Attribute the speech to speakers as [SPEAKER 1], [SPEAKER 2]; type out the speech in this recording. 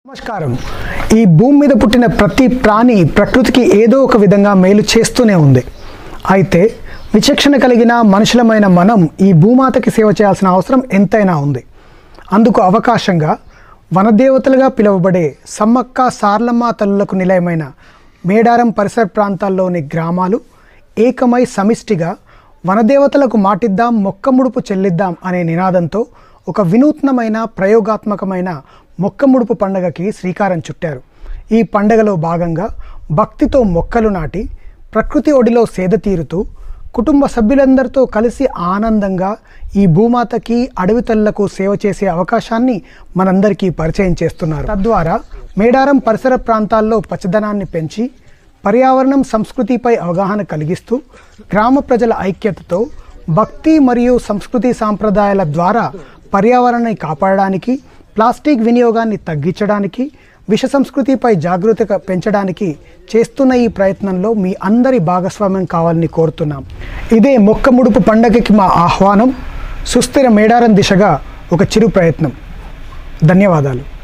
[SPEAKER 1] నమస్కారం. ఈ భూమి మీద పుట్టిన ప్రతి ప్రాణి ప్రకృతికి ఏదో ఒక విధంగా మేలు చేస్తూనే ఉంది. అయితే విచక్షణ కలిగిన మనుషులమైన మనం ఈ భూమాతకి సేవ చేయాల్సిన అవసరం ఎంతైనా ఉంది. అందుకు అవకాశంగా వనదేవతలుగా పిలువబడే సమ్మక్క సార్లమ్మ తల్లులకు నిలయమైన మేడారం పరిసర ప్రాంతాల్లోని గ్రామాలు ఏకమై సమిష్టిగా వనదేవతలకు మాటిద్దాం మొక్కముడుపు చెల్లిద్దాం అనే నినాదంతో ఒక వినూత్నమైన ప్రయోగాత్మకమైన మొక్కముడుపు పండుగకి శ్రీకారం చుట్టారు. ఈ పండుగలో భాగంగా భక్తితో మొక్కలు నాటి ప్రకృతి ఒడిలో సేద తీరుతూ కుటుంబ సభ్యులందరితో కలిసి ఆనందంగా ఈ భూమాతకి అడవి తల్లులకు సేవ చేసే అవకాశాన్ని మనందరికీ పరిచయం చేస్తున్నారు. తద్వారా మేడారం పరిసర ప్రాంతాల్లో పచ్చదనాన్ని పెంచి పర్యావరణం సంస్కృతిపై అవగాహన కలిగిస్తూ గ్రామ ప్రజల ఐక్యతతో భక్తి మరియు సంస్కృతి సాంప్రదాయాల ద్వారా పర్యావరణాన్ని కాపాడడానికి, ప్లాస్టిక్ వినియోగాన్ని తగ్గించడానికి, విష సంస్కృతిపై జాగృతి పెంచడానికి చేస్తున్న ఈ ప్రయత్నంలో మీ అందరి భాగస్వామ్యం కావాలని కోరుతున్నాం. ఇదే మొక్క ముడుపు పండగకి మా ఆహ్వానం. సుస్థిర మేడారం దిశగా ఒక చిరు ప్రయత్నం. ధన్యవాదాలు.